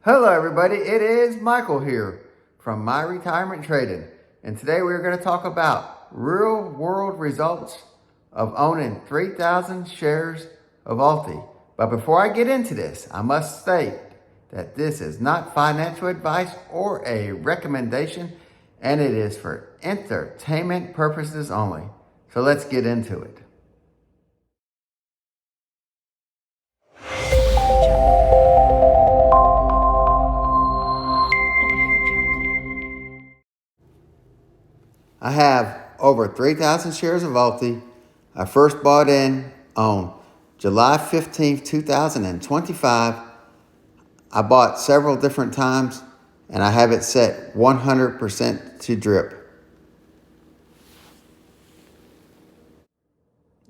Hello everybody, it is Michael here from My Retirement Trading, and today we're going to talk about real world results of owning 3,000 shares of Alti. But before I get into this, I must state that this is not financial advice or a recommendation, and it is for entertainment purposes only. So let's get into it. I have over 3,000 shares of Alti. I first bought in on July 15th, 2025. I bought several different times and I have it set 100% to drip.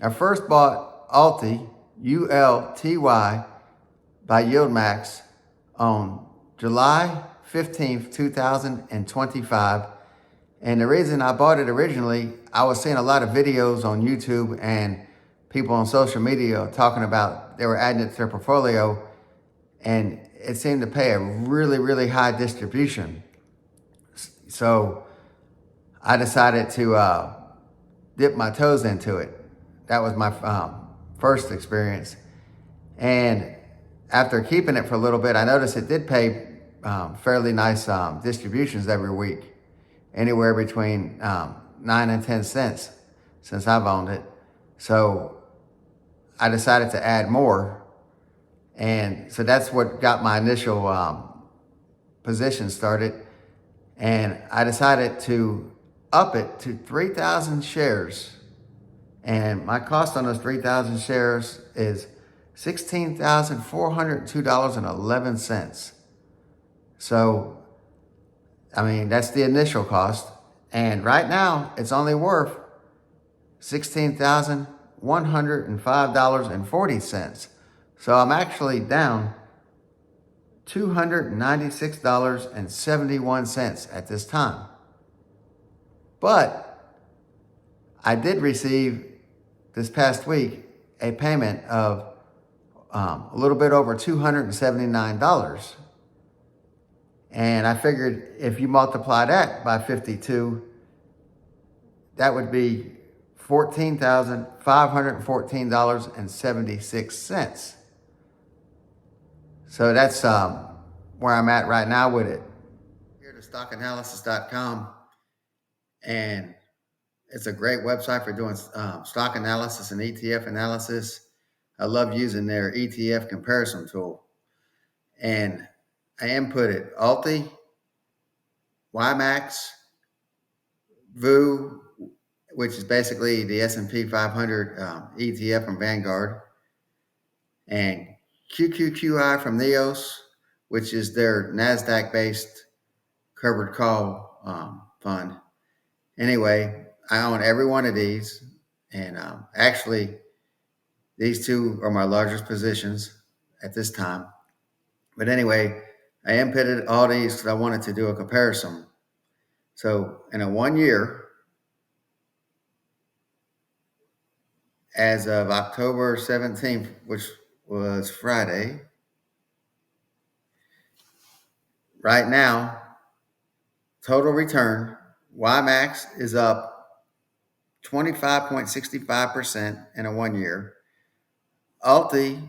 I first bought Alti, ULTY, by YieldMax on July 15th, 2025. And the reason I bought it originally, I was seeing a lot of videos on YouTube and people on social media talking about they were adding it to their portfolio, and it seemed to pay a really, really high distribution. So I decided to dip my toes into it. That was my first experience. And after keeping it for a little bit, I noticed it did pay fairly nice distributions every week, anywhere between 9 and 10 cents since I've owned it. So I decided to add more. And so that's what got my initial position started. And I decided to up it to 3,000 shares. And my cost on those 3,000 shares is $16,402.11. So, I mean, that's the initial cost. And right now, it's only worth $16,105.40. So I'm actually down $296.71 at this time. But I did receive this past week a payment of a little bit over $279. And I figured if you multiply that by 52, that would be $14,514.76. So that's where I'm at right now with it. Here to stockanalysis.com, and it's a great website for doing stock analysis and ETF analysis. I love using their ETF comparison tool. And I inputted Alti, YMAX, VU, which is basically the S&P 500 ETF from Vanguard, and QQQI from Neos, which is their NASDAQ-based covered call fund. Anyway, I own every one of these, and actually, these two are my largest positions at this time. But anyway, I inputted all these because I wanted to do a comparison. So in a 1 year, as of October 17th, which was Friday, right now, total return, YMAX is up 25.65% in a 1 year. Alti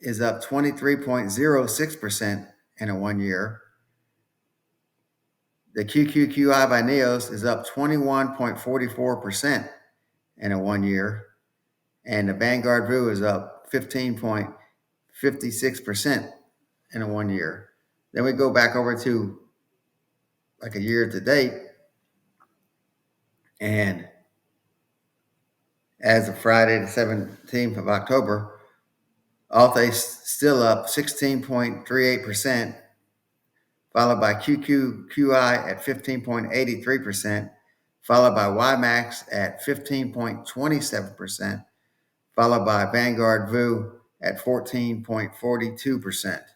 is up 23.06% in a 1 year. The QQQI by Neos is up 21.44% in a 1 year. And the Vanguard VU is up 15.56% in a 1 year. Then we go back over to like a year to date. And as of Friday, the 17th of October, Alti's still up 16.38%, followed by QQQI at 15.83%, followed by YMAX at 15.27%, followed by Vanguard VU at 14.42%.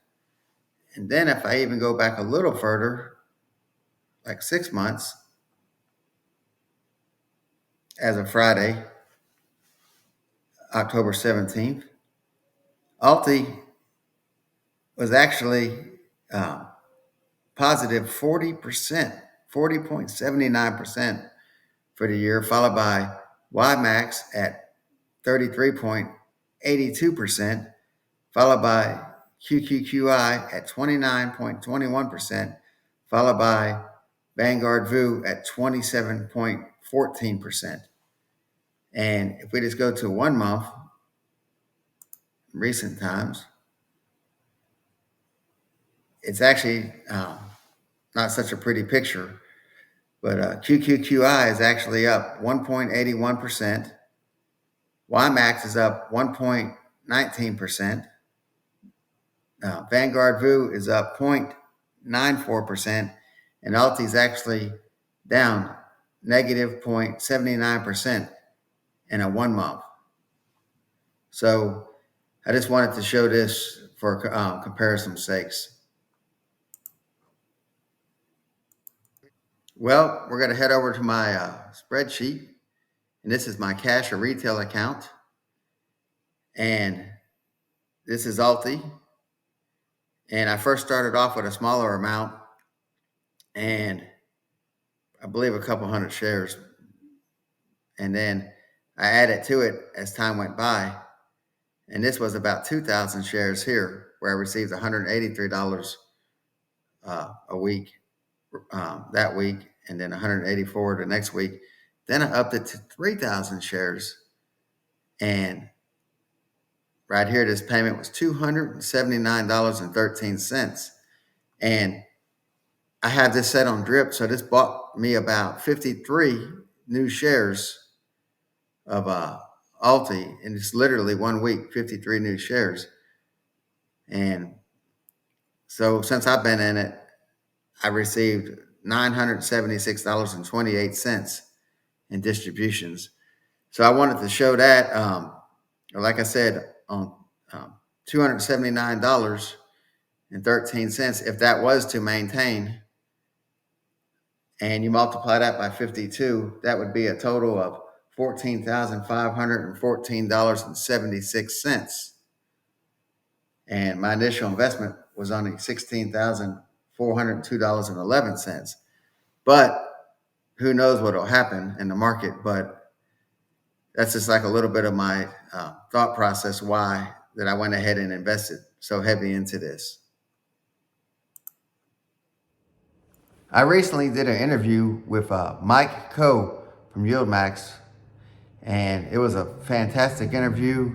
And then if I even go back a little further, like 6 months, as of Friday, October 17th, Alti was actually positive 40%, 40.79% for the year, followed by YMAX at 33.82%, followed by QQQI at 29.21%, followed by Vanguard VU at 27.14%. And if we just go to 1 month, recent times, it's actually not such a pretty picture, but QQQI is actually up 1.81%. YMAX is up 1.19%. Vanguard VU is up 0.94%, and Alti is actually down negative 0.79% in a 1 month. So I just wanted to show this for comparison's sakes. Well, we're going to head over to my spreadsheet, and this is my cash or retail account, and this is Alti. And I first started off with a smaller amount, and I believe a couple hundred shares, and then I added to it as time went by, and this was about 2,000 shares here, where I received $183 a week that week, and then 184 the next week. Then I upped it to 3,000 shares, and right here, this payment was $279.13. And I have this set on drip, so this bought me about 53 new shares of Alti, and it's literally 1 week, 53 new shares. And so since I've been in it, I received $976.28 in distributions. So I wanted to show that, like I said, on $279.13, if that was to maintain, and you multiply that by 52, that would be a total of $14,514.76. And my initial investment was only $16,402.11. But who knows what will happen in the market. But that's just like a little bit of my thought process why that I went ahead and invested so heavy into this. I recently did an interview with Mike Khouw from YieldMax, and it was a fantastic interview.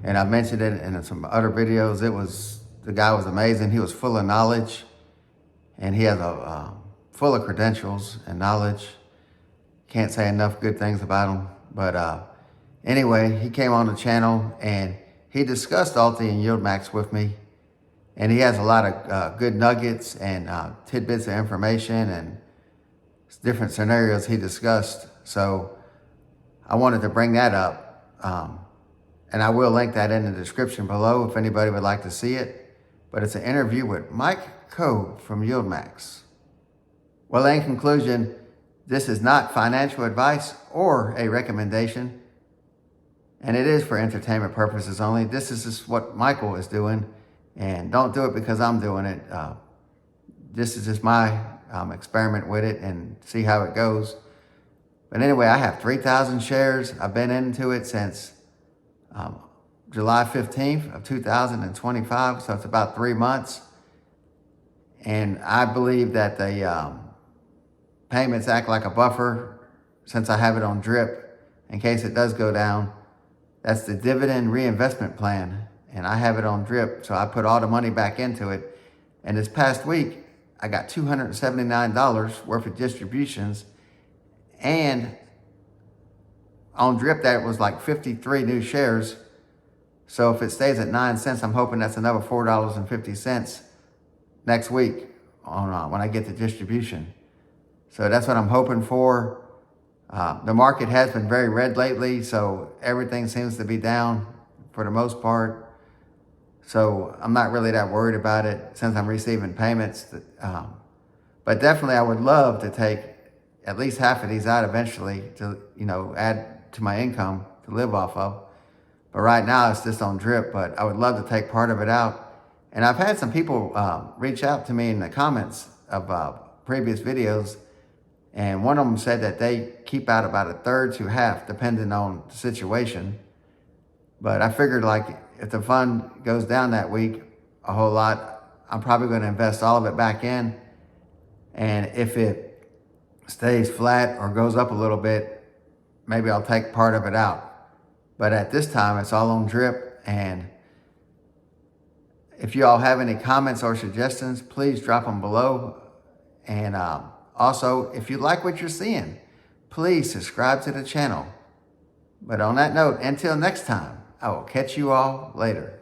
And I mentioned it in some other videos. The guy was amazing. He was full of knowledge, and he has full of credentials and knowledge. Can't say enough good things about him. But anyway, he came on the channel and he discussed Alti and YieldMax with me. And he has a lot of good nuggets and tidbits of information and different scenarios he discussed. So I wanted to bring that up. And I will link that in the description below if anybody would like to see it. But it's an interview with Mike Khouw from YieldMax. Well, in conclusion, this is not financial advice or a recommendation, and it is for entertainment purposes only. This is just what Michael is doing, and don't do it because I'm doing it. This is just my experiment with it and see how it goes. But anyway, I have 3,000 shares. I've been into it since July 15th of 2025, so it's about 3 months. And I believe that the payments act like a buffer since I have it on drip in case it does go down. That's the dividend reinvestment plan, and I have it on drip, so I put all the money back into it. And this past week, I got $279 worth of distributions, and on drip that was like 53 new shares. So if it stays at 9 cents, I'm hoping that's another $4.50 next week on when I get the distribution. So that's what I'm hoping for. The market has been very red lately, so everything seems to be down for the most part. So I'm not really that worried about it since I'm receiving payments. But definitely I would love to take at least half of these out eventually to, add to my income to live off of. But right now it's just on drip, but I would love to take part of it out And I've had some people reach out to me in the comments of previous videos, and one of them said that they keep out about a third to half, depending on the situation. But I figured, like, if the fund goes down that week a whole lot, I'm probably going to invest all of it back in. And if it stays flat or goes up a little bit, maybe I'll take part of it out. But at this time, it's all on drip. And if you all have any comments or suggestions, please drop them below. And also, if you like what you're seeing, please subscribe to the channel. But on that note, until next time, I will catch you all later.